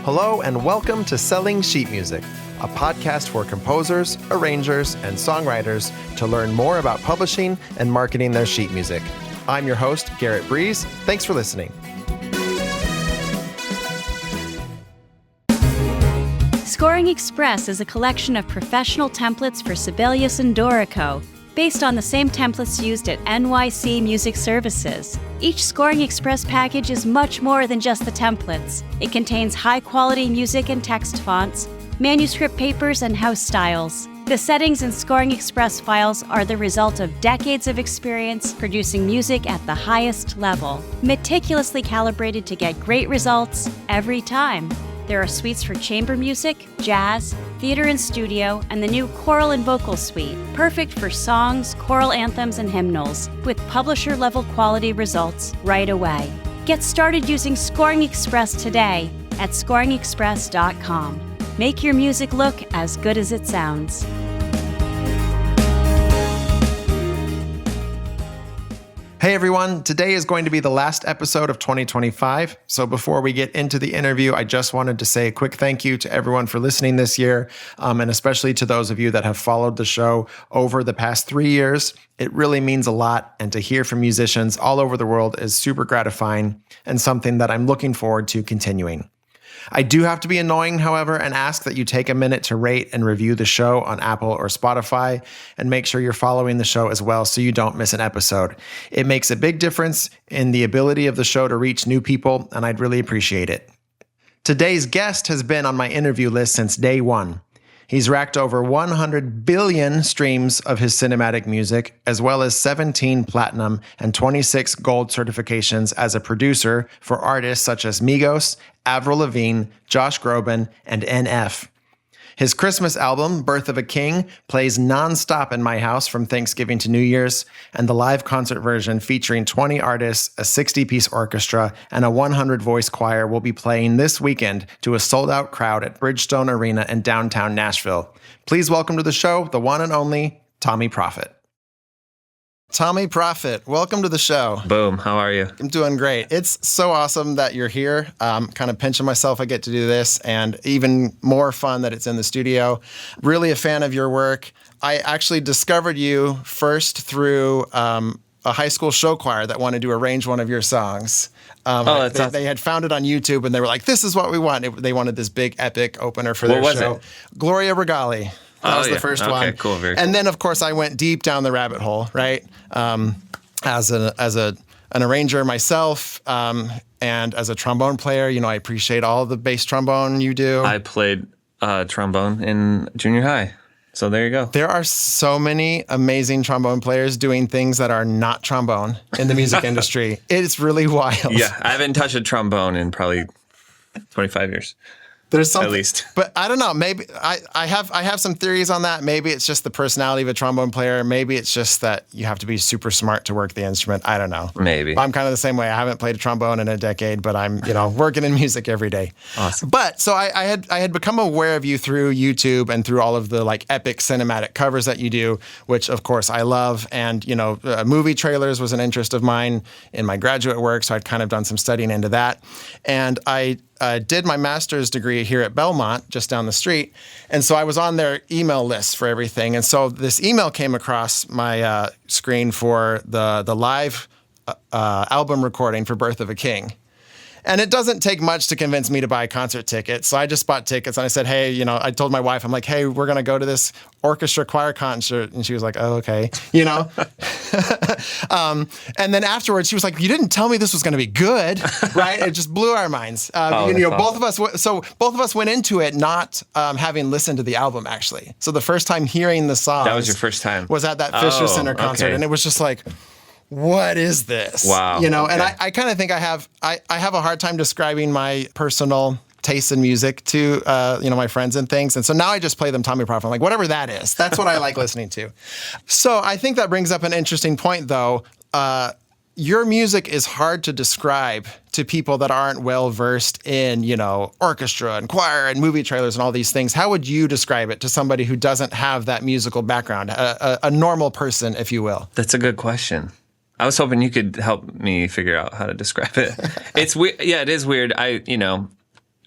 Hello and welcome to Selling Sheet Music, a podcast for composers, arrangers, and songwriters to learn more about publishing and marketing their sheet music. I'm your host, Garrett Breeze. Thanks for listening. Scoring Express is a collection of professional templates for Sibelius and Dorico, based on the same templates used at NYC Music Services. Each Scoring Express package is much more than just the templates. It contains high-quality music and text fonts, manuscript papers, and house styles. The settings in Scoring Express files are the result of decades of experience producing music at the highest level, meticulously calibrated to get great results every time. There are suites for chamber music, jazz, theater and studio, and the new choral and vocal suite, perfect for songs, choral anthems, and hymnals, with publisher-level quality results right away. Get started using Scoring Express today at scoringexpress.com. Make your music look as good as it sounds. Hey everyone, today is going to be the last episode of 2025. So before we get into the interview, I just wanted to say a quick thank you to everyone for listening this year, and especially to those of you that have followed the show over the past 3 years. It really means a lot, and to hear from musicians all over the world is super gratifying and something that I'm looking forward to continuing. I do have to be annoying, however, and ask that you take a minute to rate and review the show on Apple or Spotify, and make sure you're following the show as well so you don't miss an episode. It makes a big difference in the ability of the show to reach new people, and I'd really appreciate it. Today's guest has been on my interview list since day one. He's racked over 100 billion streams of his cinematic music, as well as 17 platinum and 26 gold certifications as a producer for artists such as Migos, Avril Lavigne, Josh Groban, and NF. His Christmas album, Birth of a King, plays nonstop in my house from Thanksgiving to New Year's, and the live concert version featuring 20 artists, a 60-piece orchestra, and a 100-voice choir will be playing this weekend to a sold-out crowd at Bridgestone Arena in downtown Nashville. Please welcome to the show the one and only Tommee Profitt. Tommee Profitt, welcome to the show. Boom. How are you? I'm doing great. It's so awesome that you're here. Kind of pinching myself I get to do this, and even more fun that it's in the studio. Really a fan of your work. I actually discovered you first through a high school show choir that wanted to arrange one of your songs. They had found it on YouTube, and they were like, this is what we want. They wanted this big epic opener for their show. It? Gloria Regali. That was the first one. Okay, cool. Very cool. And then, of course, I went deep down the rabbit hole, right? As an arranger myself, and as a trombone player, I appreciate all the bass trombone you do. I played trombone in junior high. So there you go. There are so many amazing trombone players doing things that are not trombone in the music industry. It's really wild. Yeah, I haven't touched a trombone in probably 25 years. There's something, at least. But I don't know. Maybe I have some theories on that. Maybe it's just the personality of a trombone player. Maybe it's just that you have to be super smart to work the instrument. I don't know. Maybe. I'm kind of the same way. I haven't played a trombone in a decade, but I'm working in music every day. Awesome. But so I had become aware of you through YouTube and through all of the epic cinematic covers that you do, which of course I love. And movie trailers was an interest of mine in my graduate work, so I'd kind of done some studying into that. And I did my master's degree here at Belmont, just down the street. And so I was on their email list for everything. And so this email came across my screen for the live album recording for Birth of a King. And it doesn't take much to convince me to buy concert tickets. So I just bought tickets, and I said, hey, I told my wife, I'm like, hey, we're going to go to this orchestra choir concert. And she was like, oh, okay, and then afterwards, she was like, you didn't tell me this was going to be good, right? It just blew our minds. Both of us went into it not having listened to the album, actually. So the first time hearing the songs. That was your first time? Was at that Fisher Center concert. Okay. And it was just like, what is this? Wow. And I kind of think I have a hard time describing my personal taste in music to my friends and things. And so now I just play them Tommee Profitt. I'm like, whatever that is, that's what I like listening to. So I think that brings up an interesting point, though. Your music is hard to describe to people that aren't well versed in, orchestra and choir and movie trailers and all these things. How would you describe it to somebody who doesn't have that musical background, a normal person, if you will? That's a good question. I was hoping you could help me figure out how to describe it. It's weird. Yeah, it is weird.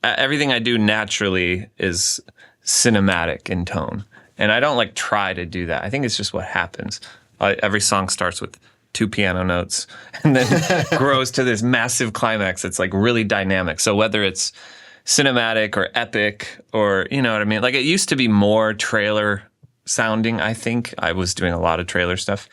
everything I do naturally is cinematic in tone. And I don't like try to do that. I think it's just what happens. Every song starts with 2 piano notes and then grows to this massive climax. It's like really dynamic. So whether it's cinematic or epic or, you know what I mean? Like it used to be more trailer sounding, I think. I was doing a lot of trailer stuff.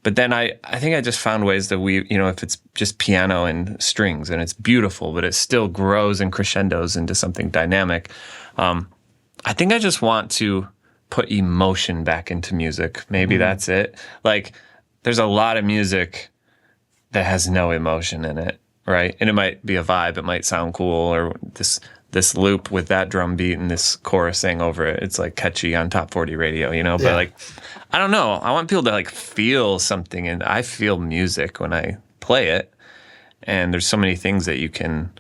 But then I think I just found ways that if it's just piano and strings and it's beautiful, but it still grows and crescendos into something dynamic. I think I just want to put emotion back into music. Maybe that's it. Like there's a lot of music that has no emotion in it, right? And it might be a vibe. It might sound cool, or this loop with that drum beat and this chorus saying over it. It's like catchy on top 40 radio, But like, I don't know. I want people to like feel something, and I feel music when I play it. And there's so many things that you can,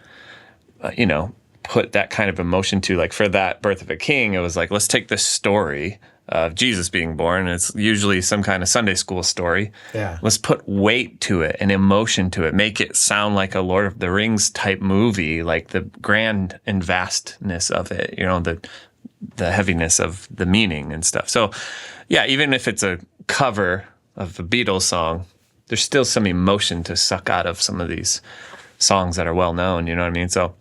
put that kind of emotion to. Like for that Birth of a King, it was like, let's take this story of Jesus being born. It's usually some kind of Sunday school story. Yeah. Let's put weight to it and emotion to it. Make it sound like a Lord of the Rings type movie, like the grand and vastness of it, the heaviness of the meaning and stuff. So yeah, even if it's a cover of a Beatles song, there's still some emotion to suck out of some of these songs that are well known, you know what I mean? So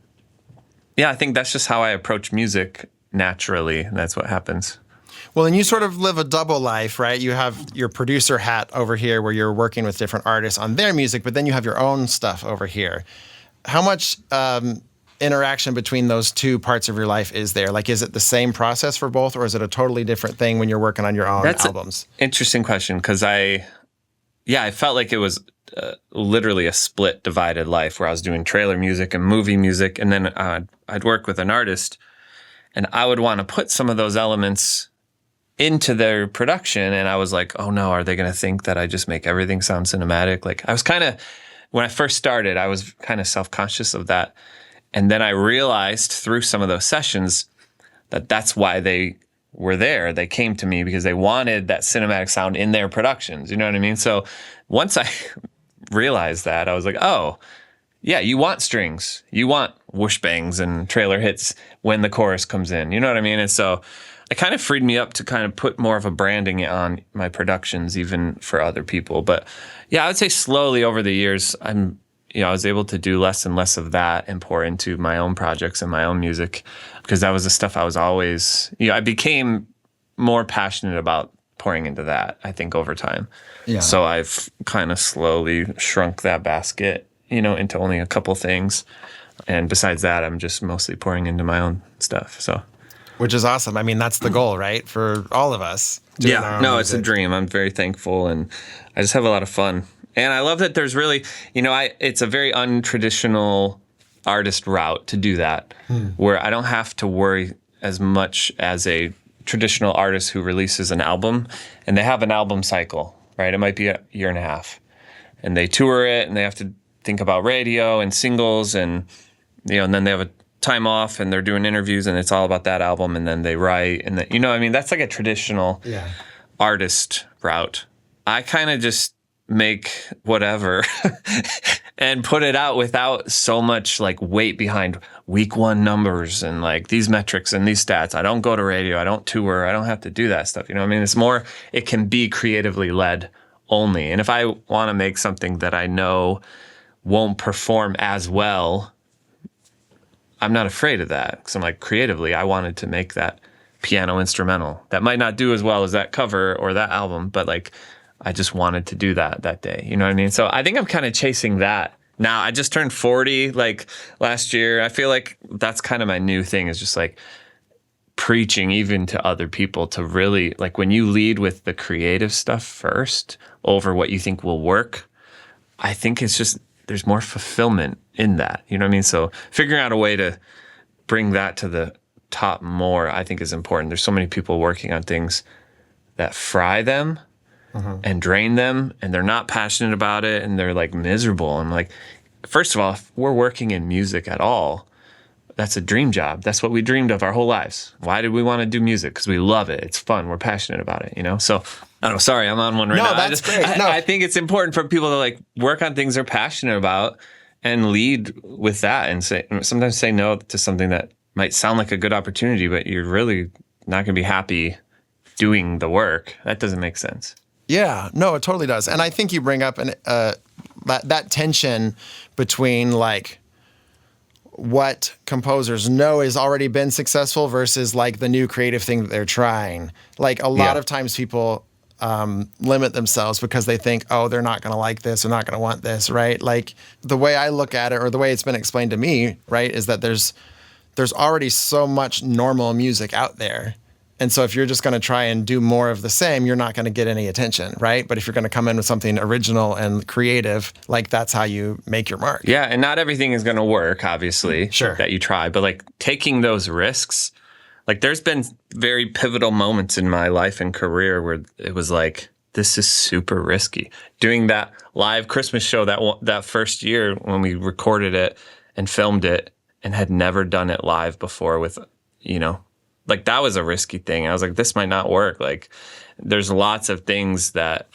yeah, I think that's just how I approach music naturally, and that's what happens. Well, and you sort of live a double life, right? You have your producer hat over here where you're working with different artists on their music, but then you have your own stuff over here. How much interaction between those two parts of your life is there? Like, is it the same process for both, or is it a totally different thing when you're working on your own albums? Interesting question, because I felt like it was literally a split, divided life where I was doing trailer music and movie music, and then I'd work with an artist, and I would want to put some of those elements into their production, and I was like, oh no, are they going to think that I just make everything sound cinematic? Like I was when I first started, I was kind of self-conscious of that. And then I realized through some of those sessions that that's why they were there. They came to me because they wanted that cinematic sound in their productions. You know what I mean? So once I realized that, I was like, oh, yeah, you want strings. You want whoosh bangs and trailer hits when the chorus comes in. You know what I mean? And so it kind of freed me up to kind of put more of a branding on my productions, even for other people. But yeah, I would say slowly over the years, I was able to do less and less of that and pour into my own projects and my own music, because that was the stuff I was always, I became more passionate about pouring into that, I think, over time. Yeah. So I've kind of slowly shrunk that basket, into only a couple things. And besides that, I'm just mostly pouring into my own stuff. So. Which is awesome. I mean, that's the goal, right? For all of us. Yeah, no, it's a dream. I'm very thankful, and I just have a lot of fun. And I love that there's really, it's a very untraditional artist route to do that, where I don't have to worry as much as a traditional artist who releases an album, and they have an album cycle, right? It might be a year and a half, and they tour it, and they have to think about radio and singles, and and then they have a time off, and they're doing interviews, and it's all about that album, and then they write, and that's like a traditional artist route. I kind of just make whatever and put it out without so much like weight behind week one numbers and like these metrics and these stats. I don't go to radio, I don't tour, I don't have to do that stuff. It's more, it can be creatively led only. And if I want to make something that I know won't perform as well, I'm not afraid of that, because I'm like, creatively, I wanted to make that piano instrumental that might not do as well as that cover or that album, but like I just wanted to do that day. You know what I mean? So I think I'm kind of chasing that. Now, I just turned 40 like last year. I feel like that's kind of my new thing, is just like preaching even to other people to really, like, when you lead with the creative stuff first over what you think will work, I think it's just, there's more fulfillment in that. You know what I mean? So figuring out a way to bring that to the top more, I think, is important. There's so many people working on things that fry them and drain them, and they're not passionate about it, and they're like miserable. And like, first of all, if we're working in music at all, that's a dream job. That's what we dreamed of our whole lives. Why did we want to do music? Because we love it. It's fun. We're passionate about it, So I don't know. Sorry, I'm on one right now. No, that's great. No. I think it's important for people to like work on things they're passionate about and lead with that and sometimes say no to something that might sound like a good opportunity, but you're really not going to be happy doing the work. That doesn't make sense. Yeah, no, it totally does. And I think you bring up that tension between like what composers know has already been successful versus like the new creative thing that they're trying. Like a lot of times people limit themselves because they think, oh, they're not going to like this, they're not going to want this, right? Like the way I look at it, or the way it's been explained to me, right, is that there's already so much normal music out there. And so if you're just going to try and do more of the same, you're not going to get any attention, right? But if you're going to come in with something original and creative, like that's how you make your mark. Yeah, and not everything is going to work, obviously, that you try. But like taking those risks, like there's been very pivotal moments in my life and career where it was like, this is super risky. Doing that live Christmas show that first year when we recorded it and filmed it and had never done it live before with, like that was a risky thing. I was like, this might not work. Like there's lots of things that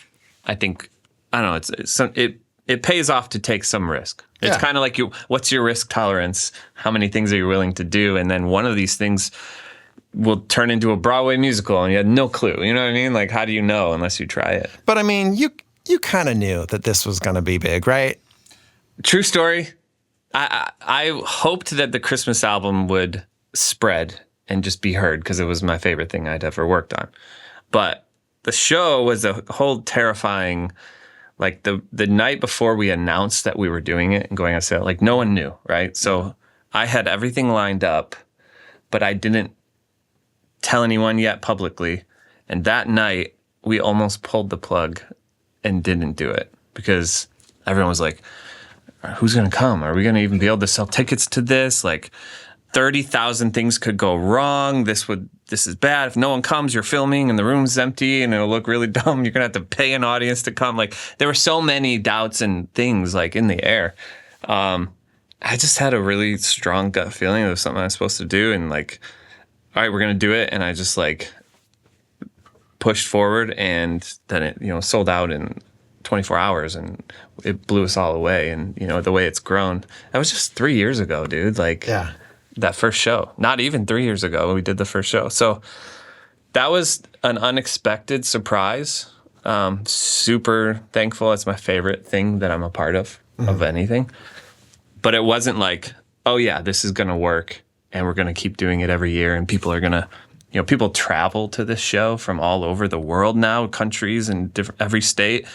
I think, I don't know, it pays off to take some risk. It's kind of like what's your risk tolerance? How many things are you willing to do? And then one of these things will turn into a Broadway musical and you had no clue. You know what I mean? Like, how do you know unless you try it? But I mean, you kind of knew that this was going to be big, right? True story. I hoped that the Christmas album would spread and just be heard because it was my favorite thing I'd ever worked on. But the show was a whole terrifying, like the night before we announced that we were doing it and going on sale, like no one knew, right? So I had everything lined up, but I didn't tell anyone yet publicly. And that night we almost pulled the plug and didn't do it because everyone was like, who's going to come? Are we going to even be able to sell tickets to this? Like 30,000 things could go wrong. This is bad. If no one comes, you're filming and the room's empty and it'll look really dumb. You're going to have to pay an audience to come. Like there were so many doubts and things like in the air. I just had a really strong gut feeling it was something I was supposed to do. And like, all right, we're going to do it. And I just like pushed forward and then it, sold out in 24 hours and it blew us all away. And, the way it's grown, that was just 3 years ago, dude. Like, that first show, not even 3 years ago, we did the first show. So that was an unexpected surprise. Super thankful. It's my favorite thing that I'm a part of anything. But it wasn't like, oh yeah, this is going to work and we're going to keep doing it every year. And people are going to, people travel to this show from all over the world now, countries and every state.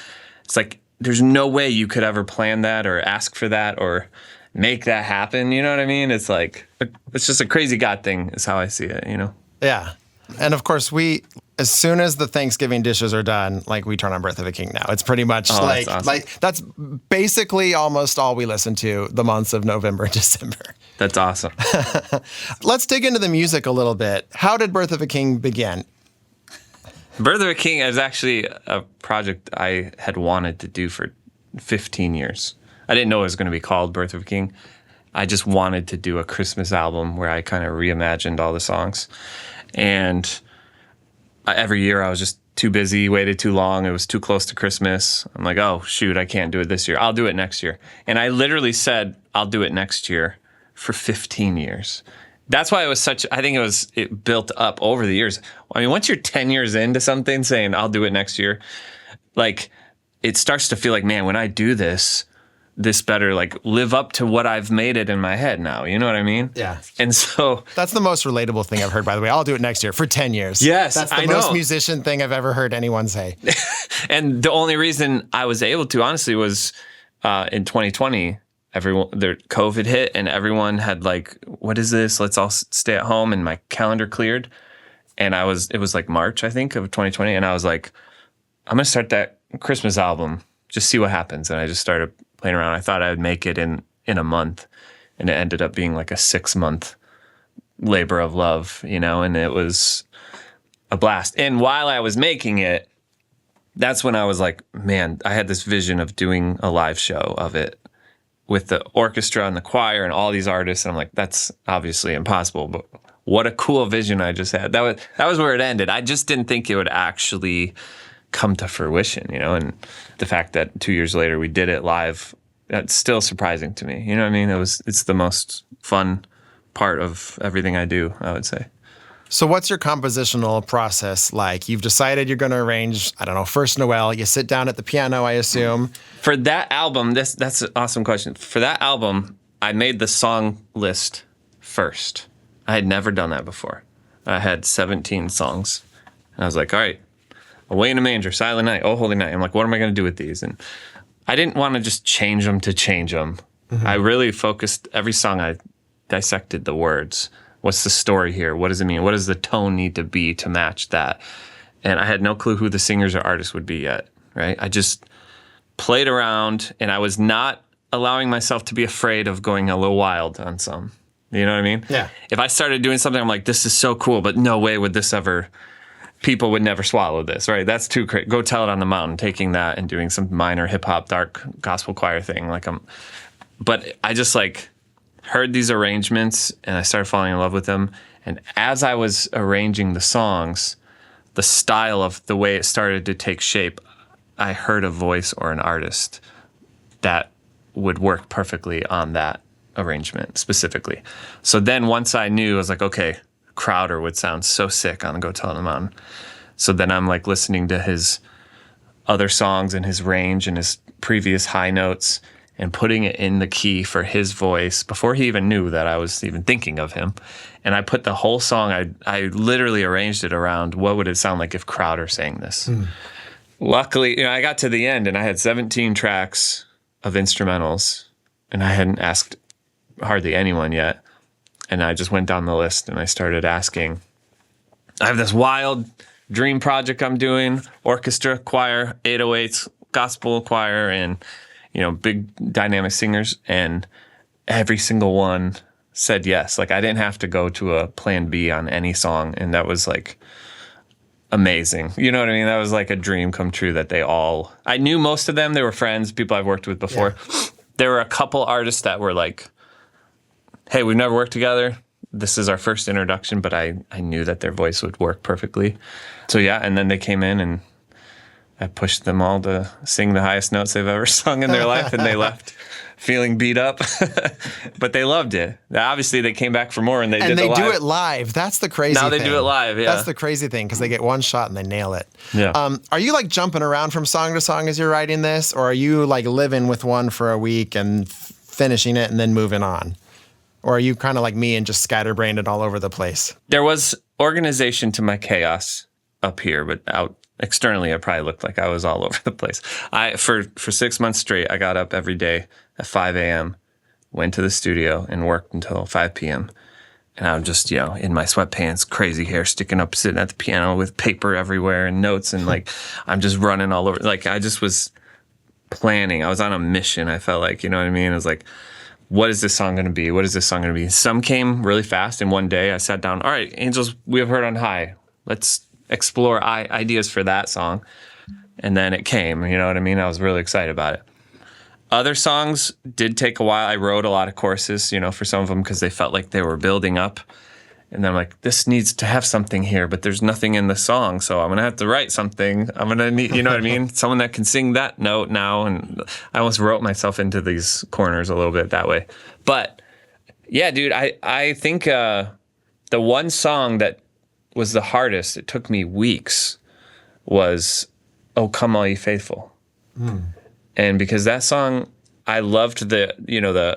It's like, there's no way you could ever plan that or ask for that or make that happen. You know what I mean? It's like, it's just a crazy God thing is how I see it, Yeah. And of course as soon as the Thanksgiving dishes are done, like we turn on Birth of a King now. It's pretty much that's awesome. That's basically almost all we listen to the months of November and December. That's awesome. Let's dig into the music a little bit. How did Birth of a King begin? Birth of a King is actually a project I had wanted to do for 15 years. I didn't know it was going to be called Birth of a King. I just wanted to do a Christmas album where I kind of reimagined all the songs. And every year I was just too busy, waited too long. It was too close to Christmas. I'm like, oh, shoot, I can't do it this year. I'll do it next year. And I literally said, I'll do it next year for 15 years. That's why it built up over the years. I mean, once you're 10 years into something saying, I'll do it next year, like it starts to feel like, man, when I do this better like live up to what I've made it in my head now. You know what I mean? Yeah. And so that's the most relatable thing I've heard, by the way. I'll do it next year for 10 years. Yes. That's the most musician thing I've ever heard anyone say. And the only reason I was able to, honestly, was in 2020, COVID hit and everyone had like, what is this? Let's all stay at home. And my calendar cleared. And it was like March, I think, of 2020. And I was like, I'm going to start that Christmas album, just see what happens. And I just started playing around. I thought I would make it in a month, and it ended up being like a 6-month labor of love, and it was a blast. And while I was making it, that's when I was like, man, I had this vision of doing a live show of it with the orchestra and the choir and all these artists. And I'm like, that's obviously impossible, but what a cool vision I just had. That was where it ended. I just didn't think it would actually come to fruition, and the fact that 2 years later we did it live that's still surprising to me. You know what I mean? It's the most fun part of everything I do, I would say. So what's your compositional process like? You've decided you're going to arrange, I don't know, First Noel. You sit down at the piano, I assume. For that album, that's an awesome question. For that album, I made the song list first. I had never done that before. I had 17 songs. And I was like, all right, Away in a Manger, Silent Night, Oh Holy Night. I'm like, what am I going to do with these? And I didn't want to just change them to change them. I really focused, every song I dissected the words. What's the story here? What does it mean? What does the tone need to be to match that? And I had no clue who the singers or artists would be yet, right? I just played around, and I was not allowing myself to be afraid of going a little wild on some. You know what I mean? Yeah. If I started doing something, I'm like, this is so cool, but no way would this ever, people would never swallow this, right? That's too crazy. Go Tell It on the Mountain, taking that and doing some minor hip hop, dark gospel choir thing. But I just heard these arrangements, and I started falling in love with them. And as I was arranging the songs, the style of the way it started to take shape, I heard a voice or an artist that would work perfectly on that arrangement specifically. So then once I knew, I was like, okay, Crowder would sound so sick on Go Tell It on the Mountain. So then I'm listening to his other songs and his range and his previous high notes, and putting it in the key for his voice before he even knew that I was even thinking of him. And I put the whole song, I literally arranged it around what would it sound like if Crowder sang this. Luckily, I got to the end and I had 17 tracks of instrumentals, and I hadn't asked hardly anyone yet. And I just went down the list and I started asking. I have this wild dream project I'm doing, orchestra, choir, 808s, gospel choir, and big dynamic singers, and every single one said yes. I didn't have to go to a plan B on any song, and that was amazing. You know what I mean? That was a dream come true that I knew most of them. They were friends, people I've worked with before. Yeah. There were a couple artists that were hey, we've never worked together. This is our first introduction, but I knew that their voice would work perfectly. So yeah, and then they came in and I pushed them all to sing the highest notes they've ever sung in their life, and they left feeling beat up. But they loved it. Obviously, they came back for more, and they did it live. And they do it live. That's the crazy thing. Now they do it live, yeah. That's the crazy thing, because they get one shot and they nail it. Yeah. Are you jumping around from song to song as you're writing this, or are you living with one for a week and finishing it and then moving on? Or are you kind of like me and just scatterbrained it all over the place? There was organization to my chaos up here, but out externally, I probably looked like I was all over the place. For 6 months straight, I got up every day at 5 a.m., went to the studio, and worked until 5 p.m. And I'm just, in my sweatpants, crazy hair sticking up, sitting at the piano with paper everywhere and notes, and I'm just running all over. I just was planning. I was on a mission, I felt like, you know what I mean? I was like, what is this song going to be? What is this song going to be? Some came really fast, and one day I sat down, all right, Angels We Have Heard on High. Let's explore ideas for that song. And then it came, you know what I mean? I was really excited about it. Other songs did take a while. I wrote a lot of choruses, for some of them, because they felt like they were building up. And then I'm like, this needs to have something here, but there's nothing in the song, so I'm going to have to write something. I'm going to need, you know what I mean? Someone that can sing that note now. And I almost wrote myself into these corners a little bit that way. But yeah, dude, I think the one song that was the hardest, it took me weeks, was "Oh Come All Ye Faithful." And because that song, I loved the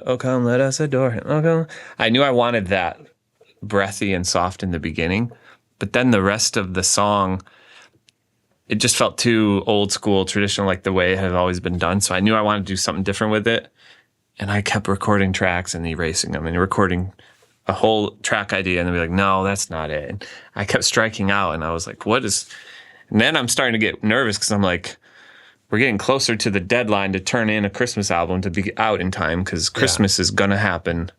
"Oh Come Let Us Adore Him." Oh, come. I knew I wanted that breathy and soft in the beginning, but then the rest of the song, it just felt too old school, traditional, like the way it had always been done. So I knew I wanted to do something different with it, and I kept recording tracks and erasing them and recording a whole track idea, and then be like, no, that's not it. And I kept striking out, and I was like, what is... And then I'm starting to get nervous, because I'm like, we're getting closer to the deadline to turn in a Christmas album to be out in time, because Christmas is going to happen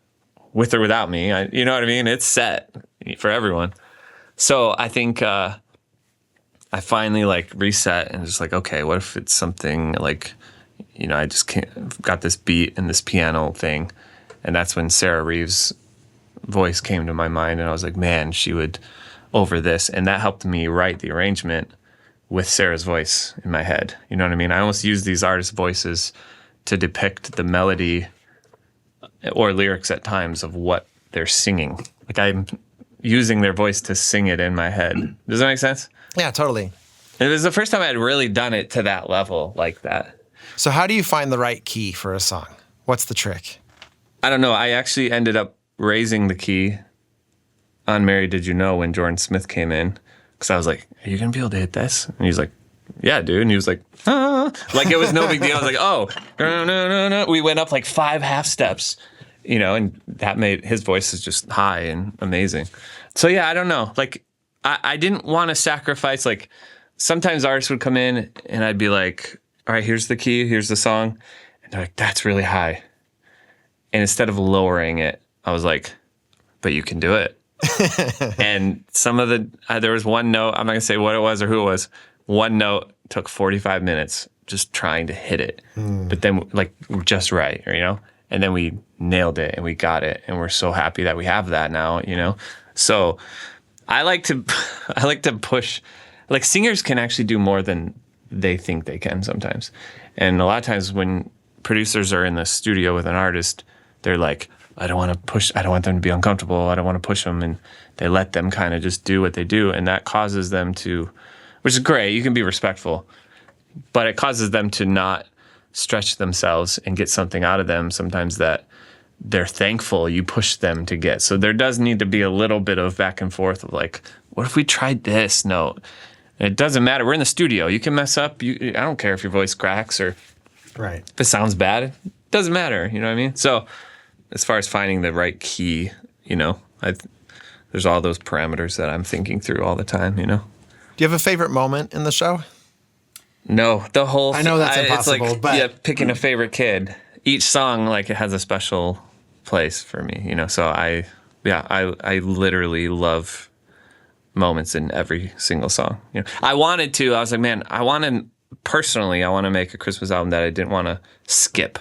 with or without me. You know what I mean? It's set for everyone. So I think I finally reset and just okay, what if it's something I just got this beat and this piano thing. And that's when Sarah Reeves' voice came to my mind, and I was like, man, she would over this. And that helped me write the arrangement with Sarah's voice in my head. You know what I mean? I almost use these artists' voices to depict the melody or lyrics at times of what they're singing. Like I'm using their voice to sing it in my head. Does that make sense? Yeah, totally. And it was the first time I had really done it to that level like that. So how do you find the right key for a song? What's the trick? I don't know. I actually ended up raising the key on Mary Did You Know when Jordan Smith came in. Because I was like, are you going to be able to hit this? And he's like, yeah, dude. And he was like, ah. Like it was no big deal. I was like, oh, no. We went up like 5 half steps, and that made his voice is just high and amazing. So yeah, I don't know. Like I didn't want to sacrifice, like sometimes artists would come in and I'd be like, all right, here's the key, here's the song. And they're like, that's really high. And instead of lowering it, I was like, but you can do it. And some of there was one note, I'm not gonna say what it was or who it was. One note took 45 minutes just trying to hit it. But then like just right, and then we nailed it and we got it. And we're so happy that we have that now, So I like to push, like singers can actually do more than they think they can sometimes. And a lot of times when producers are in the studio with an artist, they're like, I don't want them to be uncomfortable. I don't want to push them. And they let them kind of just do what they do. And that causes them to, which is great. You can be respectful, but it causes them to not stretch themselves and get something out of them sometimes that they're thankful you pushed them to get. So there does need to be a little bit of back and forth of like, what if we tried this note? It doesn't matter. We're in the studio. You can mess up. I don't care if your voice cracks or right. If it sounds bad. It doesn't matter. You know what I mean? So as far as finding the right key, there's all those parameters that I'm thinking through all the time, Do you have a favorite moment in the show? No, the whole. I know that's impossible, it's like, but yeah, picking a favorite kid. Each song, like it has a special place for me, So I literally love moments in every single song. I was like, man, I want to make a Christmas album that I didn't want to skip.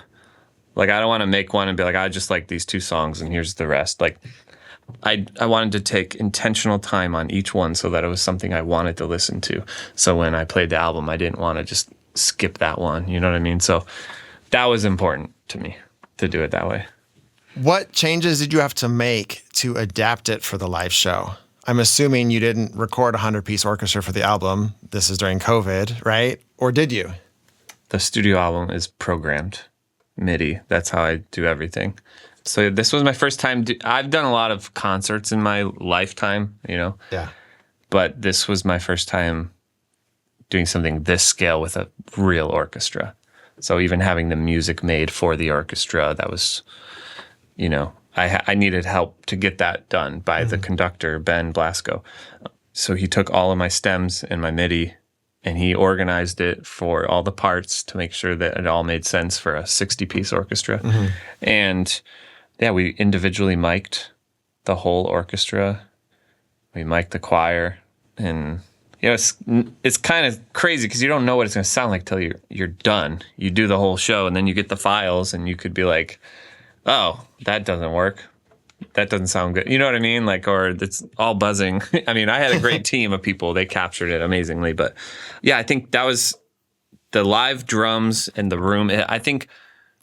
Like I don't want to make one and be like, I just like these 2 songs and here's the rest. Like I wanted to take intentional time on each one so that it was something I wanted to listen to. So when I played the album, I didn't want to just skip that one. You know what I mean? So that was important to me to do it that way. What changes did you have to make to adapt it for the live show? I'm assuming you didn't record a 100-piece orchestra for the album. This is during COVID, right? Or did you? The studio album is programmed MIDI. That's how I do everything. So this was my first time. I've done a lot of concerts in my lifetime, Yeah. But this was my first time doing something this scale with a real orchestra. So even having the music made for the orchestra, that was, I needed help to get that done by the conductor, Ben Blasco. So he took all of my stems and my MIDI and he organized it for all the parts to make sure that it all made sense for a 60-piece orchestra. Mm-hmm. And yeah, we individually mic'd the whole orchestra. We mic'd the choir. And it's kind of crazy because you don't know what it's going to sound like till you're done. You do the whole show and then you get the files and you could be like, oh, that doesn't work. That doesn't sound good. You know what I mean? Like, or it's all buzzing. I mean, I had a great team of people. They captured it amazingly. But yeah, I think that was the live drums and the room. I think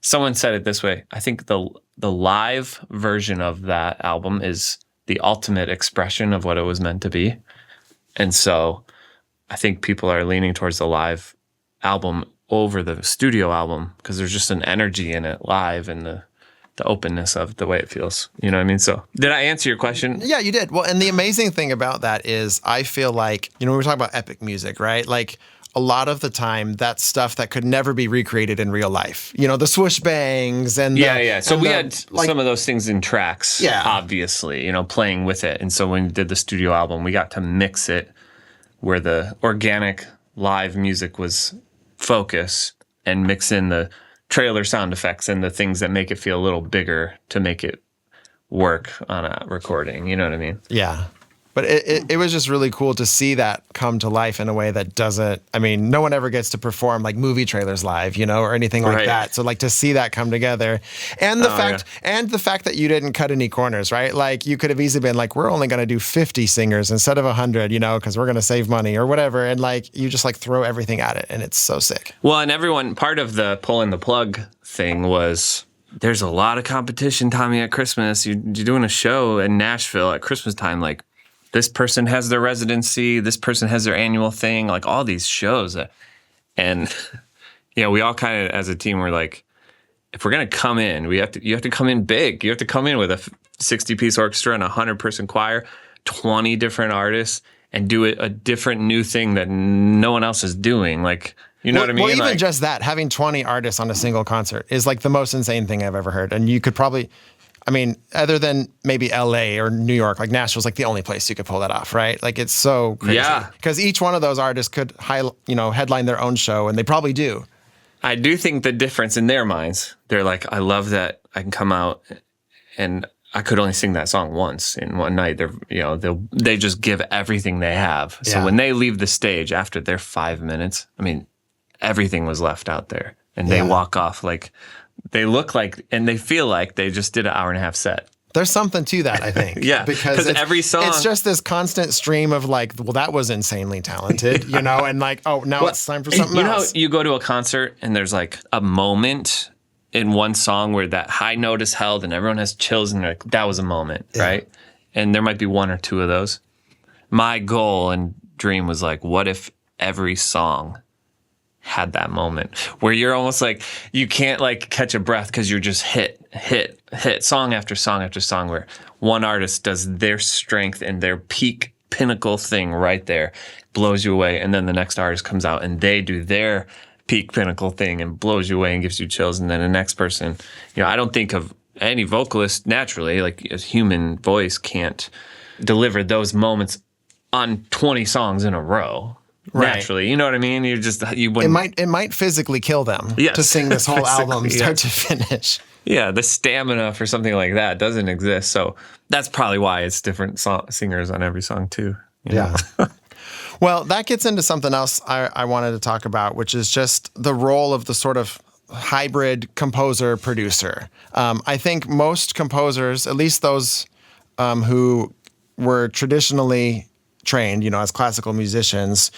someone said it this way. I think the live version of that album is the ultimate expression of what it was meant to be. And so I think people are leaning towards the live album over the studio album because there's just an energy in it live and the openness of the way it feels. You know what I mean? So did I answer your question? Yeah, you did. Well, and the amazing thing about that is I feel like, we were talking about epic music, right? Like a lot of the time that's stuff that could never be recreated in real life. The swoosh bangs and So we had some of those things in tracks, yeah, obviously, playing with it. And so when we did the studio album, we got to mix it where the organic live music was focus and mix in the trailer sound effects and the things that make it feel a little bigger to make it work on a recording. You know what I mean? Yeah. But it was just really cool to see that come to life in a way that doesn't, I mean, no one ever gets to perform like movie trailers live, you know, or anything like that. So like to see that come together and the fact that you didn't cut any corners, right? Like you could have easily been like, we're only going to do 50 singers instead of 100, you know, because we're going to save money or whatever. And like, you just like throw everything at it and it's so sick. Well, and everyone, part of the pulling the plug thing was there's a lot of competition, Tommee, at Christmas. You're doing a show in Nashville at Christmas time, like this person has their residency, this person has their annual thing, like all these shows. And yeah, we all kind of as a team were like, if we're going to come in, you have to come in big. You have to come in with a 60-piece orchestra and a 100-person choir, 20 different artists, and do a different new thing that no one else is doing. Like, you know what I mean? Well, even like, just that, having 20 artists on a single concert is like the most insane thing I've ever heard. And you could probably, I mean, other than maybe LA or New York, like Nashville's like the only place you could pull that off, right? Like it's so crazy. Yeah. Because each one of those artists could headline their own show, and they probably do. I do think the difference in their minds, they're like, I love that I can come out and I could only sing that song once in one night. They just give everything they have. So when they leave the stage after their 5 minutes, I mean, everything was left out there, and they walk off like they look like and they feel like they just did an hour-and-a-half set. There's something to that, I think. Yeah, because every song, it's just this constant stream of like, well, that was insanely talented, you know, and like, oh, now it's time for something else. You know, you go to a concert and there's like a moment in one song where that high note is held and everyone has chills and they're like, that was a moment, right? And there might be one or two of those. My goal and dream was like, what if every song had that moment where you're almost like you can't like catch a breath because you're just hit song after song after song, where one artist does their strength and their peak pinnacle thing right there, blows you away, and then the next artist comes out and they do their peak pinnacle thing and blows you away and gives you chills, and then the next person, you know, I don't think of any vocalist naturally, like a human voice can't deliver those moments on 20 songs in a row. Right. Naturally, you know what I mean? You wouldn't. It might physically kill them to sing this whole album start to finish. Yeah, the stamina for something like that doesn't exist. So that's probably why it's different singers on every song too. You know? Well, that gets into something else I wanted to talk about, which is just the role of the sort of hybrid composer-producer. I think most composers, at least those who were traditionally trained, you know, as classical musicians,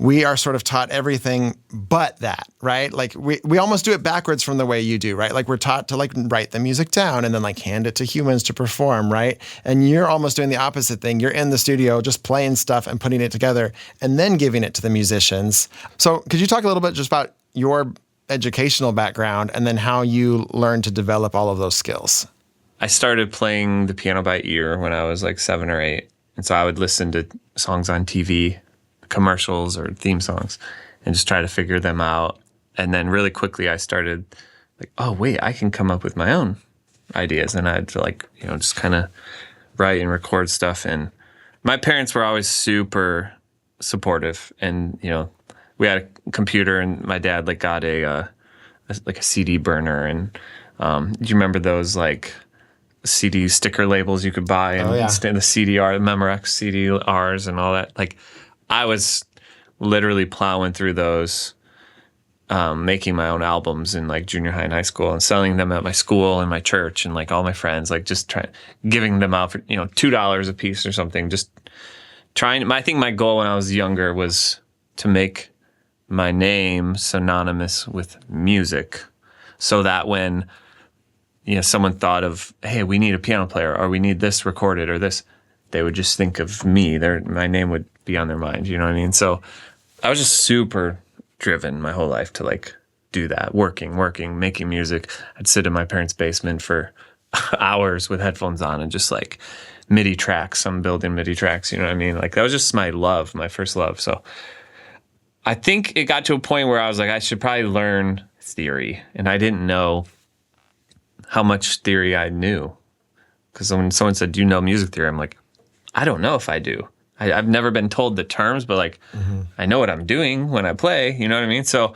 we are sort of taught everything but that, right? Like we almost do it backwards from the way you do, right? Like we're taught to like write the music down and then like hand it to humans to perform, right? And you're almost doing the opposite thing. You're in the studio just playing stuff and putting it together and then giving it to the musicians. So could you talk a little bit just about your educational background and then how you learned to develop all of those skills? I started playing the piano by ear when I was like 7 or 8. And so I would listen to songs on TV, commercials or theme songs, and just try to figure them out. And then really quickly I started like, oh, wait, I can come up with my own ideas. And I'd like, you know, just kind of write and record stuff. And my parents were always super supportive. And, you know, we had a computer and my dad like got a CD burner. And do you remember those like CD sticker labels you could buy and the CDR, Memorex CDRs and all that? Like I was literally plowing through those, making my own albums in like junior high and high school and selling them at my school and my church and like all my friends, like just giving them out for, you know, $2 a piece or something. Just trying. I think my goal when I was younger was to make my name synonymous with music so that when, you know, someone thought of, hey, we need a piano player or we need this recorded or this, they would just think of me. My name would be on their mind, you know what I mean? So I was just super driven my whole life to like do that, working, making music. I'd sit in my parents' basement for hours with headphones on and just like MIDI tracks. I'm building MIDI tracks, you know what I mean? Like that was just my love, my first love. So I think it got to a point where I was like, I should probably learn theory. And I didn't know how much theory I knew. Because when someone said, do you know music theory? I'm like, I don't know if I do. I've never been told the terms, but like, I know what I'm doing when I play, you know what I mean? So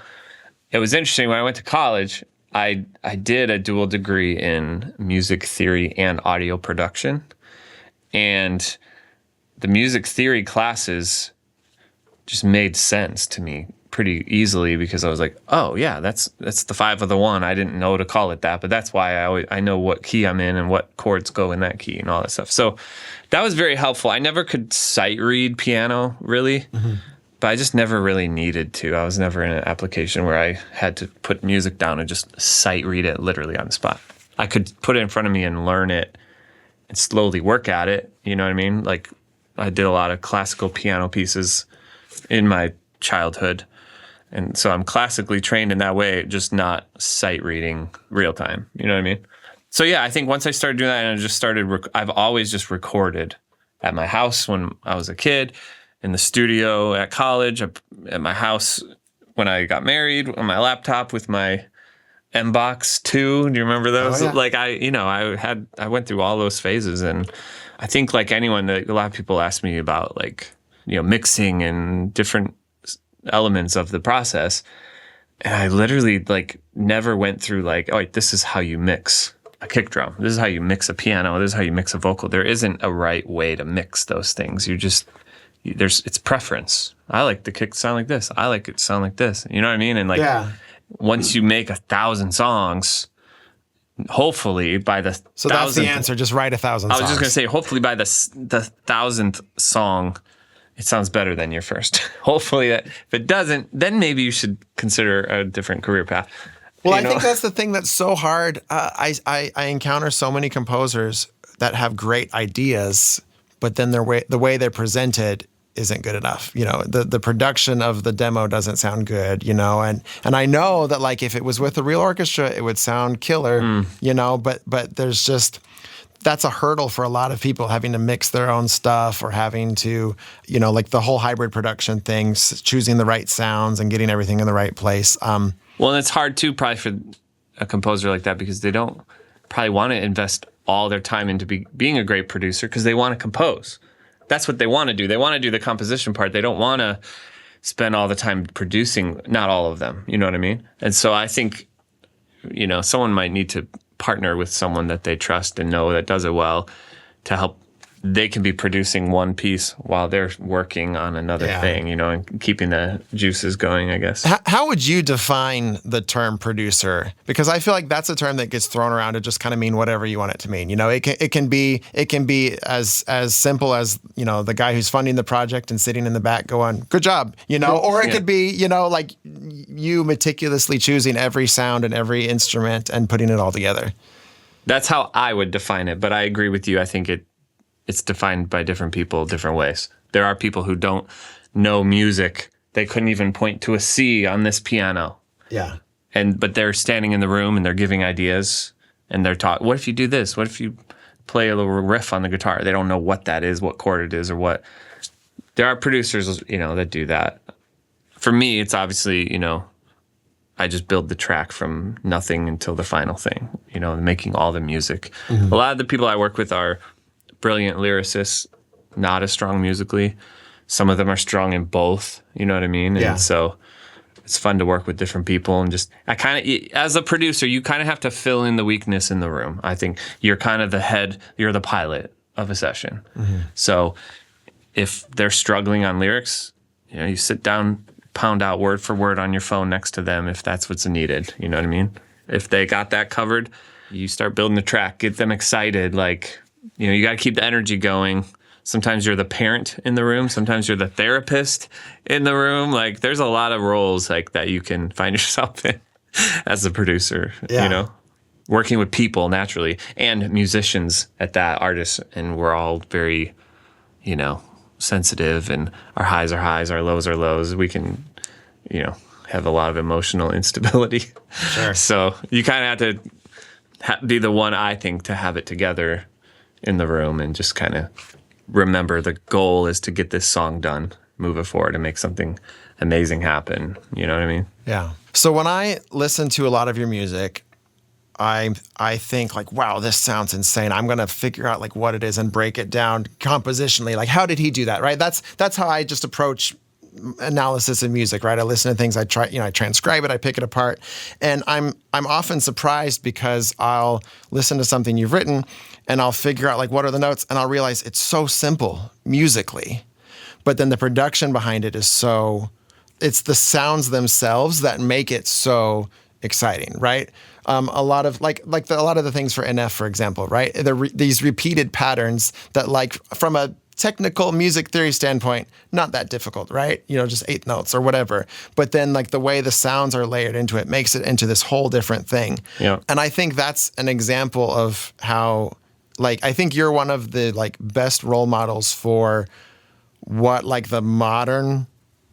it was interesting. When I went to college, I did a dual degree in music theory and audio production. And the music theory classes just made sense to me pretty easily because I was like, oh yeah, that's the 5 of the 1. I didn't know to call it that, but that's why I know what key I'm in and what chords go in that key and all that stuff. So that was very helpful. I never could sight read piano really, but I just never really needed to. I was never in an application where I had to put music down and just sight read it literally on the spot. I could put it in front of me and learn it and slowly work at it. You know what I mean? Like I did a lot of classical piano pieces in my childhood. And so I'm classically trained in that way, just not sight reading real time. You know what I mean? So yeah, I think once I started doing that and I just started, I've always just recorded at my house when I was a kid, in the studio at college, at my house when I got married, on my laptop with my M-Box 2. Do you remember those? Oh, yeah. Like I went through all those phases, and I think like anyone, a lot of people ask me about like, mixing and different elements of the process. And I literally like never went through like, oh, this is how you mix a kick drum. This is how you mix a piano. This is how you mix a vocal. There isn't a right way to mix those things. It's preference. I like the kick to sound like this. I like it to sound like this. You know what I mean? And like, once you make 1,000 songs, hopefully by the So that's the answer. Just write 1,000 songs. I was just going to say, hopefully by the 1,000th song, it sounds better than your first. Hopefully that, if it doesn't, then maybe you should consider a different career path. Well, I think that's the thing that's so hard. I encounter so many composers that have great ideas, but then the way they're presented isn't good enough. The production of the demo doesn't sound good, and I know that like if it was with a real orchestra, it would sound killer, but there's just, that's a hurdle for a lot of people, having to mix their own stuff or having to, like the whole hybrid production things, choosing the right sounds and getting everything in the right place. Well, and it's hard too, probably for a composer like that, because they don't probably want to invest all their time into being a great producer because they want to compose. That's what they want to do. They want to do the composition part. They don't want to spend all the time producing, not all of them. You know what I mean? And so I think, someone might need to partner with someone that they trust and know that does it well to help. They can be producing one piece while they're working on another thing, and keeping the juices going, I guess. How would you define the term producer? Because I feel like that's a term that gets thrown around to just kind of mean whatever you want it to mean. It can be as simple as, the guy who's funding the project and sitting in the back going, good job, or it could be, like you meticulously choosing every sound and every instrument and putting it all together. That's how I would define it, but I agree with you. I think it's defined by different people different ways. There are people who don't know music. They couldn't even point to a C on this piano. Yeah. But they're standing in the room and they're giving ideas and they're taught, what if you do this? What if you play a little riff on the guitar? They don't know what that is, what chord it is, or what. There are producers, that do that. For me, it's obviously, I just build the track from nothing until the final thing, making all the music. Mm-hmm. A lot of the people I work with are brilliant lyricists, not as strong musically. Some of them are strong in both, you know what I mean? Yeah. And so it's fun to work with different people, and just, as a producer, you kind of have to fill in the weakness in the room. I think you're kind of the head, you're the pilot of a session. Mm-hmm. So if they're struggling on lyrics, you sit down, pound out word for word on your phone next to them if that's what's needed, you know what I mean? If they got that covered, you start building the track, get them excited, like, you got to keep the energy going. Sometimes you're the parent in the room. Sometimes you're the therapist in the room. Like, there's a lot of roles like that you can find yourself in as a producer, working with people naturally, and musicians at that, artists. And we're all very, sensitive, and our highs are highs, our lows are lows. We can, have a lot of emotional instability. Sure. So you kind of have to be the one, I think, to have it together in the room and just kind of remember the goal is to get this song done, move it forward, and make something amazing happen. You know what I mean? Yeah. So when I listen to a lot of your music, I think like, wow, this sounds insane. I'm going to figure out like what it is and break it down compositionally. Like, how did he do that? Right. That's how I just approach analysis of music, right? I listen to things, I transcribe it, I pick it apart. And I'm often surprised because I'll listen to something you've written and I'll figure out like what are the notes, and I'll realize it's so simple musically. But then the production behind it is it's the sounds themselves that make it so exciting, right? A lot of a lot of the things for NF, for example, right? These repeated patterns that, like, from a technical music theory standpoint, not that difficult, right? Just 8 notes or whatever. But then, like, the way the sounds are layered into it makes it into this whole different thing. Yeah. And I think that's an example of how, like, I think you're one of the, like, best role models for what, like, the modern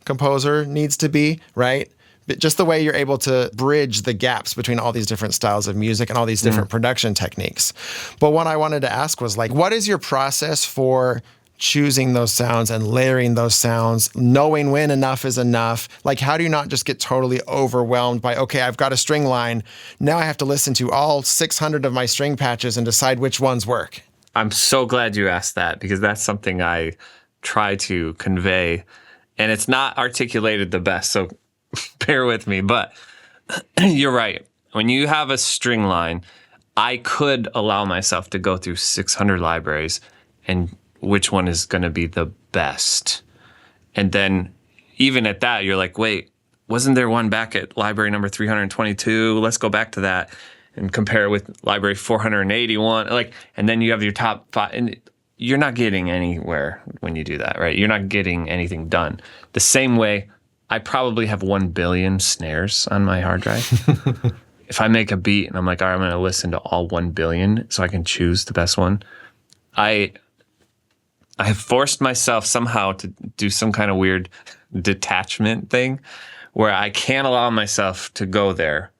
composer needs to be, right? But just the way you're able to bridge the gaps between all these different styles of music and all these different production techniques. But what I wanted to ask was, like, what is your process for choosing those sounds and layering those sounds, knowing when enough is enough? Like, how do you not just get totally overwhelmed by, okay, I've got a string line, now I have to listen to all 600 of my string patches and decide which ones work? I'm so glad you asked that, because that's something I try to convey, and it's not articulated the best, so bear with me. But you're right. When you have a string line, I could allow myself to go through 600 libraries and which one is going to be the best. And then even at that, you're like, wait, wasn't there one back at library number 322? Let's go back to that and compare it with library 481. And then you have your top 5, and you're not getting anywhere when you do that, right? You're not getting anything done. The same way, I probably have 1 billion snares on my hard drive. If I make a beat and I'm like, all right, I'm going to listen to all 1 billion so I can choose the best one, I have forced myself somehow to do some kind of weird detachment thing where I can't allow myself to go there,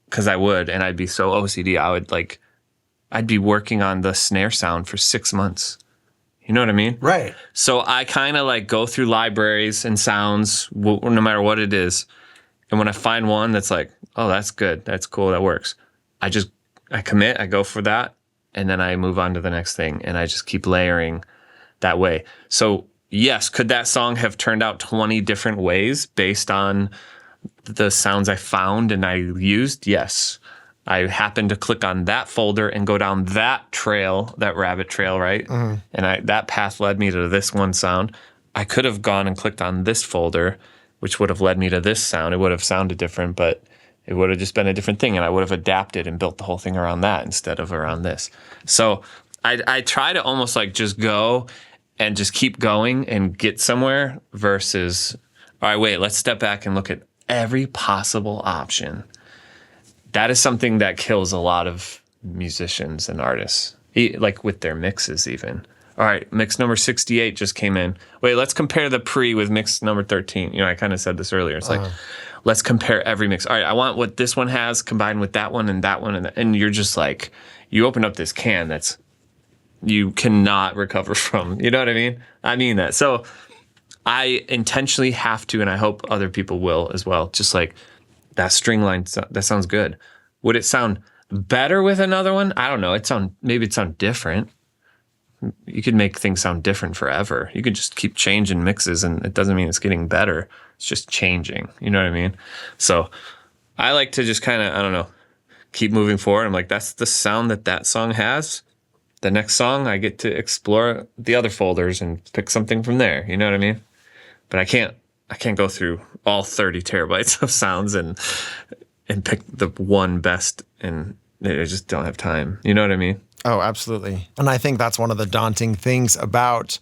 because I would, and I'd be so OCD. I'd be working on the snare sound for 6 months. You know what I mean? Right. So I kind of like go through libraries and sounds, no matter what it is. And when I find one that's like, oh, that's good, that's cool, that works, I commit, I go for that, and then I move on to the next thing, and I just keep layering that way. So yes, could that song have turned out 20 different ways based on the sounds I found and I used? Yes. I happened to click on that folder and go down that trail, that rabbit trail, right? Mm-hmm. And that path led me to this one sound. I could have gone and clicked on this folder, which would have led me to this sound. It would have sounded different, but it would have just been a different thing, and I would have adapted and built the whole thing around that instead of around this. So I try to almost like just go and just keep going and get somewhere versus, all right, wait, let's step back and look at every possible option. That is something that kills a lot of musicians and artists, like with their mixes even. All right, mix number 68 just came in. Wait, let's compare the pre with mix number 13. I kind of said this earlier. It's like, let's compare every mix. All right, I want what this one has combined with that one and that one. And you're just like, you open up this can that's, you cannot recover from. You know what I mean? I mean that. So I intentionally have to, and I hope other people will as well, just like, that string line, that sounds good. Would it sound better with another one? I don't know. Maybe it sound different. You could make things sound different forever. You could just keep changing mixes, and it doesn't mean it's getting better. It's just changing. You know what I mean? So I like to just kind of, I don't know, keep moving forward. I'm like, that's the sound that song has. The next song, I get to explore the other folders and pick something from there. You know what I mean? But I can't go through all 30 terabytes of sounds and pick the one best, and I just don't have time. You know what I mean? Oh, absolutely. And I think that's one of the daunting things about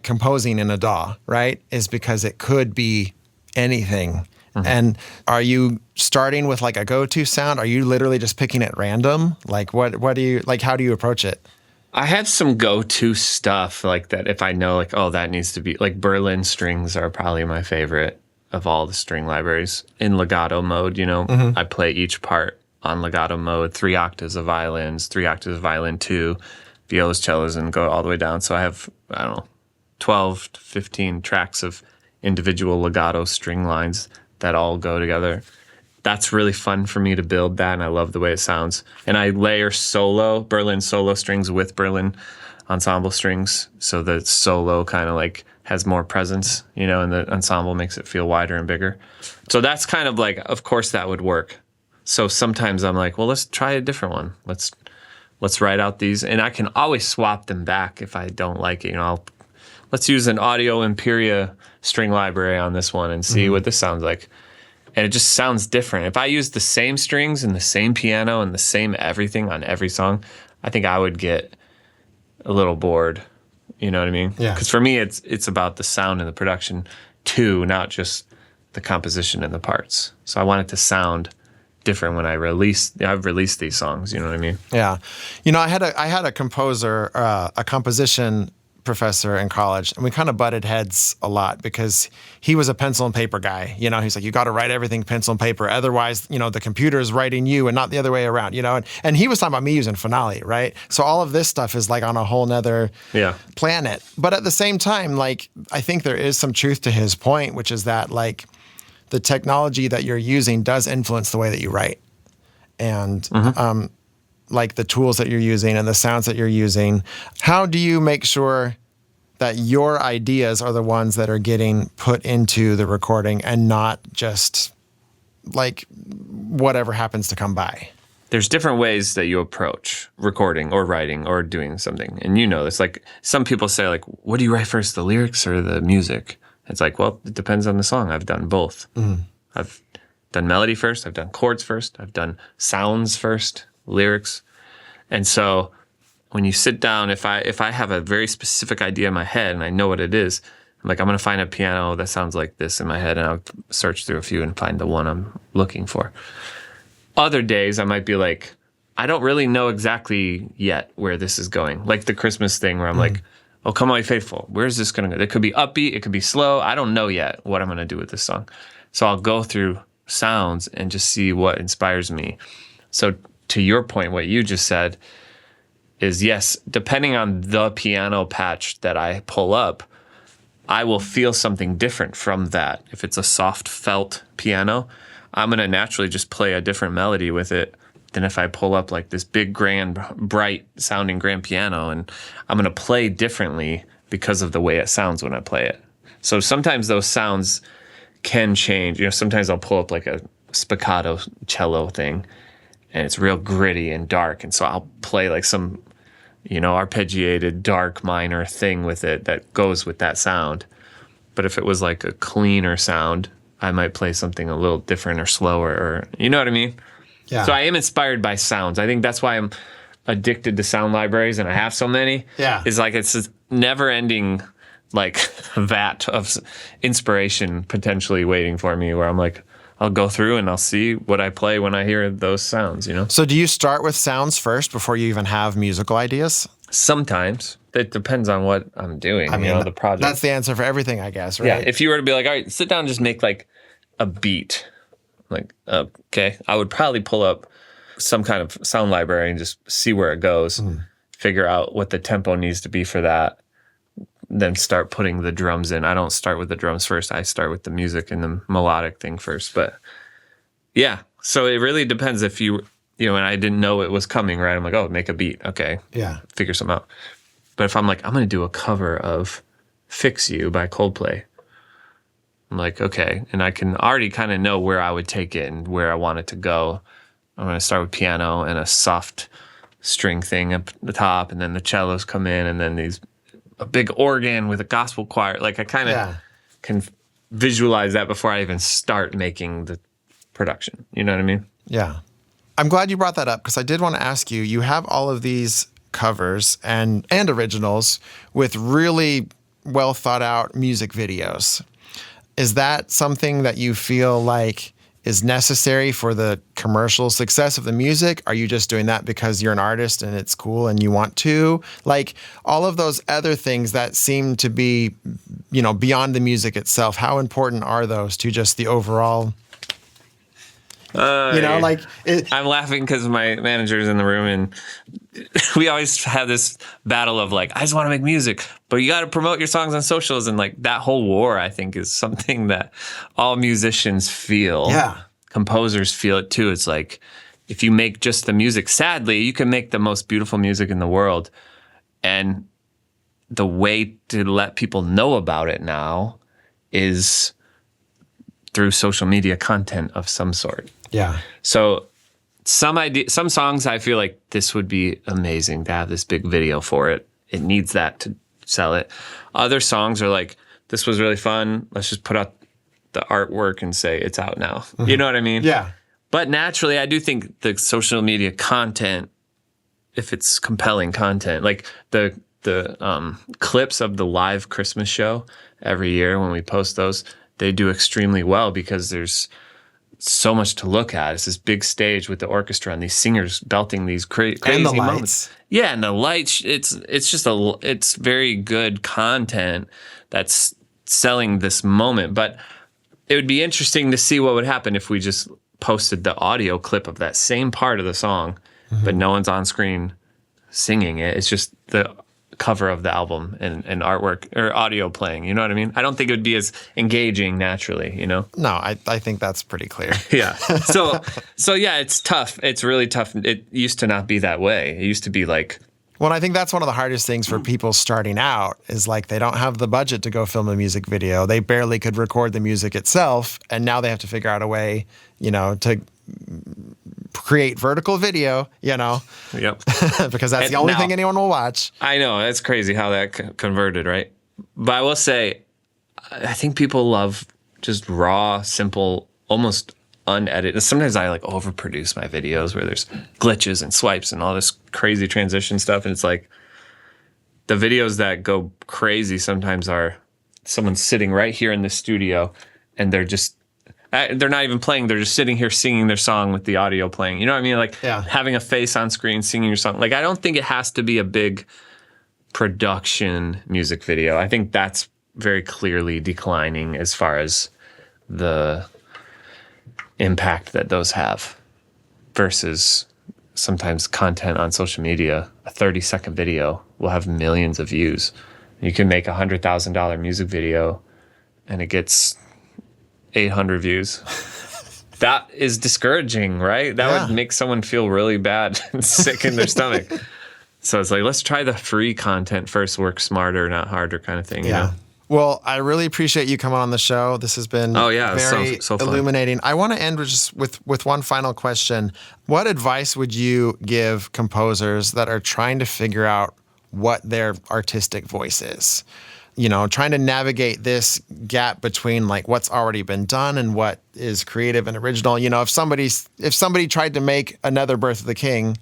composing in a DAW, right? Is because it could be anything. Mm-hmm. And are you starting with like a go-to sound? Are you literally just picking at random? Like what do you, like, how do you approach it? I have some go-to stuff like that. If I know like, oh, that needs to be like Berlin strings are probably my favorite of all the string libraries in legato mode. Mm-hmm. I play each part on legato mode, 3 octaves of violins, 3 octaves of violin 2, violas, cellos, and go all the way down. So I have, 12 to 15 tracks of individual legato string lines that all go together. That's really fun for me to build that, and I love the way it sounds. And I layer Berlin solo strings with Berlin ensemble strings, so the solo kind of like has more presence, you know, and the ensemble makes it feel wider and bigger. So that's kind of like, of course that would work. So sometimes I'm like, well, let's try a different one. Let's write out these, and I can always swap them back if I don't like it. You know, let's use an Audio Imperia string library on this one and see what this sounds like. And it just sounds different. If I use the same strings and the same piano and the same everything on every song, I think I would get a little bored. You know what I mean? Yeah. Because for me, it's about the sound and the production too, not just the composition and the parts. So I want it to sound different when I've released these songs. You know what I mean? Yeah. You know, I had a composer, a composition professor in college, and we kind of butted heads a lot because he was a pencil and paper guy. You know, he's like, you got to write everything pencil and paper. Otherwise, you know, the computer is writing you and not the other way around, you know? And he was talking about me using Finale, right? So all of this stuff is like on a whole nother planet. But at the same time, like, I think there is some truth to his point, which is that like the technology that you're using does influence the way that you write. And, like the tools that you're using and the sounds that you're using. How do you make sure that your ideas are the ones that are getting put into the recording and not just like whatever happens to come by? There's different ways that you approach recording or writing or doing something. And you know this, like some people say like, what do you write first, the lyrics or the music? It's like, well, it depends on the song. I've done both. I've done melody first. I've done chords first. I've done sounds first. Lyrics. And so when you sit down, if I have a very specific idea in my head and I know what it is, I'm like, I'm going to find a piano that sounds like this in my head, and I'll search through a few and find the one I'm looking for. Other days I might be like, I don't really know exactly yet where this is going. Like the Christmas thing where I'm like, oh, Come On Ye Faithful. Where's this going to go? It could be upbeat. It could be slow. I don't know yet what I'm going to do with this song. So I'll go through sounds and just see what inspires me. So to your point, what you just said is, yes, depending on the piano patch that I pull up, I will feel something different from that. If it's a soft felt piano, I'm going to naturally just play a different melody with it than if I pull up like this big, grand, bright sounding grand piano, and I'm going to play differently because of the way it sounds when I play it. So sometimes those sounds can change. You know, sometimes I'll pull up like a spiccato cello thing, and it's real gritty and dark. And so I'll play like some, you know, arpeggiated dark minor thing with it that goes with that sound. But if it was like a cleaner sound, I might play something a little different or slower, or, you know what I mean? Yeah. So I am inspired by sounds. I think that's why I'm addicted to sound libraries, and I have so many. Yeah. Is like it's a never ending like vat of inspiration potentially waiting for me, where I'm like, I'll go through and I'll see what I play when I hear those sounds, you know? So do you start with sounds first before you even have musical ideas? Sometimes. It depends on what I'm doing, you know, the project. That's the answer for everything, I guess, right? Yeah, if you were to be like, all right, sit down and just make like a beat, like, okay, I would probably pull up some kind of sound library and just see where it goes, figure out what the tempo needs to be for that, then start putting the drums in. I don't start with the drums first. I start with the music and the melodic thing first. But yeah, so it really depends if you know, and I didn't know it was coming, right? I'm like, oh, make a beat. Okay. Yeah. Figure something out. But if I'm like, I'm going to do a cover of Fix You by Coldplay, I'm like, okay. And I can already kind of know where I would take it and where I want it to go. I'm going to start with piano and a soft string thing up the top, and then the cellos come in, and then a big organ with a gospel choir. Like I kind of can visualize that before I even start making the production. You know what I mean? Yeah. I'm glad you brought that up, because I did want to ask you, you have all of these covers and originals with really well thought out music videos. Is that something that you feel like is necessary for the commercial success of the music? Are you just doing that because you're an artist and it's cool and you want to? Like all of those other things that seem to be, you know, beyond the music itself, how important are those to just the overall, you know, like... I'm laughing because my manager's in the room, and we always have this battle of like, I just want to make music, but you got to promote your songs on socials. And like that whole war, I think, is something that all musicians feel. Yeah. Composers feel it too. It's like, if you make just the music, sadly, you can make the most beautiful music in the world, and the way to let people know about it now is through social media content of some sort. Yeah. So some songs I feel like this would be amazing to have this big video for it. It needs that to sell it. Other songs are like, this was really fun. Let's just put out the artwork and say it's out now. Mm-hmm. You know what I mean? Yeah. But naturally, I do think the social media content, if it's compelling content, like the clips of the live Christmas show every year when we post those, they do extremely well because there's so much to look at. It's this big stage with the orchestra and these singers belting these crazy and the moments. Lights. Yeah, and the lights. It's very good content that's selling this moment. But it would be interesting to see what would happen if we just posted the audio clip of that same part of the song, but no one's on screen singing it. It's just the cover of the album and artwork or audio playing. You know what I mean? I don't think it would be as engaging naturally, you know? No, I think that's pretty clear. Yeah. So yeah, it's tough. It's really tough. It used to not be that way. It used to be like, well, I think that's one of the hardest things for people starting out is like they don't have the budget to go film a music video. They barely could record the music itself. And now they have to figure out a way, you know, to create vertical video, you know, yep. because that's the only thing anyone will watch. I know. That's crazy how that converted, right? But I will say, I think people love just raw, simple, almost unedited. Sometimes I like overproduce my videos where there's glitches and swipes and all this crazy transition stuff. And it's like the videos that go crazy sometimes are someone sitting right here in the studio and they're not even playing. They're just sitting here singing their song with the audio playing. You know what I mean? Like having a face on screen, singing your song. Like, I don't think it has to be a big production music video. I think that's very clearly declining as far as the impact that those have versus sometimes content on social media. A 30-second video will have millions of views. You can make $100,000 music video and it gets 800 views. That is discouraging, right? That would make someone feel really bad and sick in their stomach. So it's like, let's try the free content first, work smarter, not harder kind of thing. You know? Well, I really appreciate you coming on the show. This has been very so illuminating. I want to end with one final question. What advice would you give composers that are trying to figure out what their artistic voice is? You know, trying to navigate this gap between like what's already been done and what is creative and original. You know, if somebody tried to make another Birth of the King,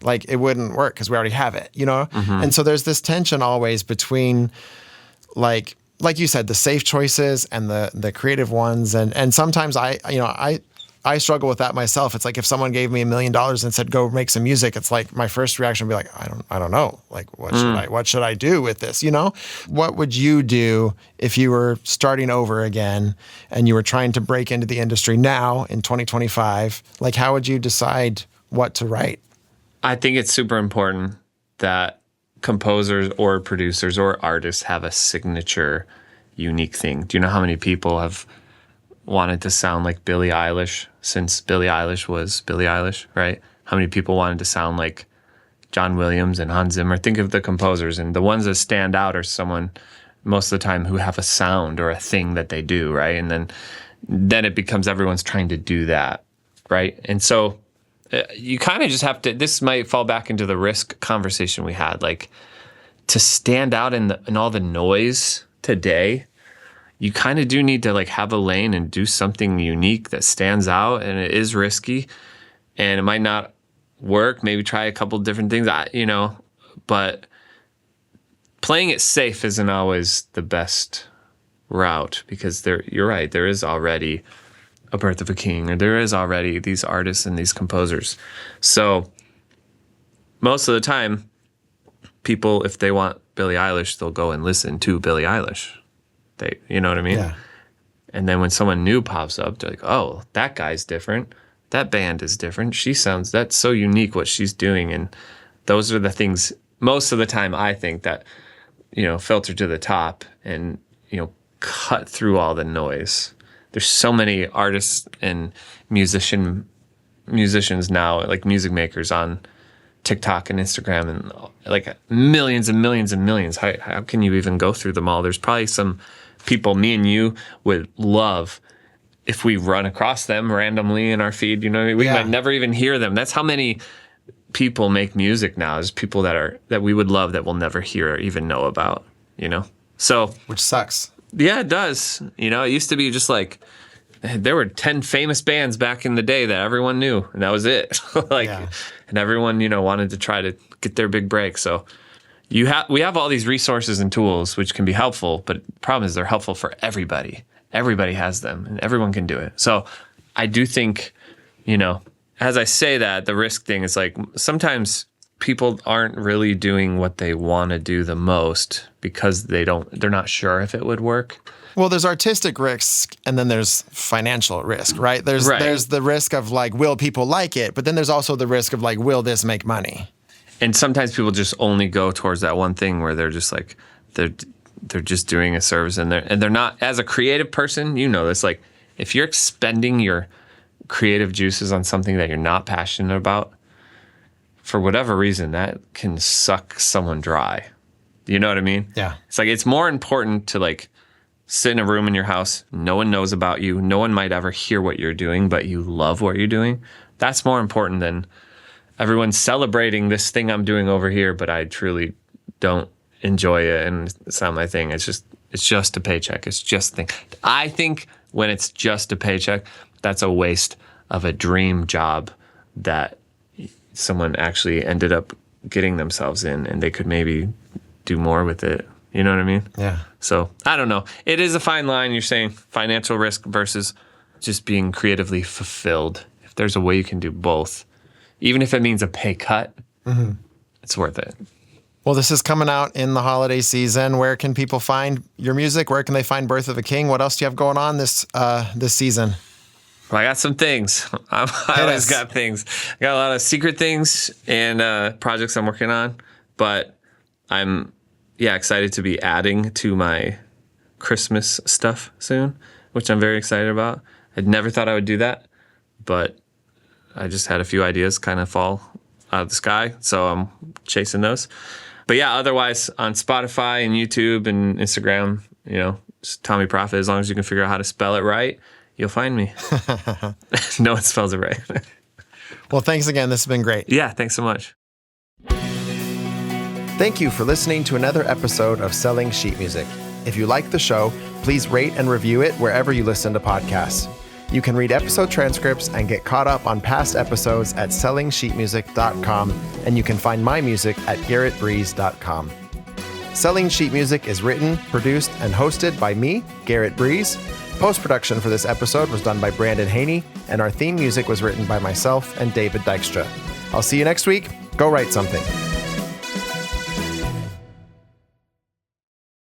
like it wouldn't work because we already have it, you know? Mm-hmm. And so there's this tension always between like you said, the safe choices and the creative ones. And sometimes I struggle with that myself. It's like if someone gave me $1 million and said, go make some music, it's like my first reaction would be like, I don't know. Like, what should I do with this? You know, what would you do if you were starting over again and you were trying to break into the industry now in 2025? Like, how would you decide what to write? I think it's super important that composers or producers or artists have a signature, unique thing. Do you know how many people have wanted to sound like Billie Eilish since Billie Eilish was Billie Eilish, right? How many people wanted to sound like John Williams and Hans Zimmer? Think of the composers, and the ones that stand out are someone most of the time who have a sound or a thing that they do, right? And then it becomes everyone's trying to do that, right? And so you kind of just have to, this might fall back into the risk conversation we had, like to stand out in all the noise today, you kind of do need to like have a lane and do something unique that stands out, and it is risky and it might not work. Maybe try a couple different things, you know, but playing it safe isn't always the best route because you're right, there is already a Birth of a King, or there is already these artists and these composers. So most of the time, people, if they want Billie Eilish, they'll go and listen to Billie Eilish. You know what I mean? Yeah. And then when someone new pops up, they're like, oh, that guy's different. That band is different. That's so unique what she's doing. And those are the things most of the time I think that, you know, filter to the top and, you know, cut through all the noise. There's so many artists and musicians now, like music makers on TikTok and Instagram and like millions and millions and millions. How can you even go through them all? There's probably some people me and you would love if we run across them randomly in our feed. You know, we might never even hear them. That's how many people make music now. There's people that we would love that we'll never hear or even know about, you know? So, which sucks. Yeah, it does. You know, it used to be just like, there were 10 famous bands back in the day that everyone knew, and that was it. And everyone, you know, wanted to try to get their big break. So we have all these resources and tools which can be helpful, but the problem is they're helpful for everybody. Everybody has them, and everyone can do it. So I do think, you know, as I say that, the risk thing is like sometimes people aren't really doing what they want to do the most because they're not sure if it would work. Well, there's artistic risk and then there's financial risk, right? There's the risk of like, will people like it? But then there's also the risk of like, will this make money? And sometimes people just only go towards that one thing where they're just like, they're just doing a service and they're not, as a creative person, you know this, like if you're expending your creative juices on something that you're not passionate about, for whatever reason, that can suck someone dry. You know what I mean? Yeah. It's like, it's more important to like sit in a room in your house. No one knows about you. No one might ever hear what you're doing, but you love what you're doing. That's more important than everyone's celebrating this thing I'm doing over here, but I truly don't enjoy it and it's not my thing. It's just a paycheck. It's just a thing. I think when it's just a paycheck, that's a waste of a dream job that someone actually ended up getting themselves in, and they could maybe do more with it. You know what I mean? Yeah. So I don't know. It is a fine line. You're saying financial risk versus just being creatively fulfilled. If there's a way you can do both, even if it means a pay cut, it's worth it. Well, this is coming out in the holiday season. Where can people find your music? Where can they find Birth of a King? What else do you have going on this season? Well, I got some things. I always got things. I got a lot of secret things and projects I'm working on, but I'm excited to be adding to my Christmas stuff soon, which I'm very excited about. I never thought I would do that, but I just had a few ideas kind of fall out of the sky, so I'm chasing those. But yeah, otherwise on Spotify and YouTube and Instagram, you know, it's Tommee Profitt. As long as you can figure out how to spell it right, you'll find me. No one spells it right. Well, thanks again. This has been great. Yeah, thanks so much. Thank you for listening to another episode of Selling Sheet Music. If you like the show, please rate and review it wherever you listen to podcasts. You can read episode transcripts and get caught up on past episodes at sellingsheetmusic.com, and you can find my music at garrettbreeze.com. Selling Sheet Music is written, produced, and hosted by me, Garrett Breeze. Post-production for this episode was done by Brandon Haney, and our theme music was written by myself and David Dykstra. I'll see you next week. Go write something.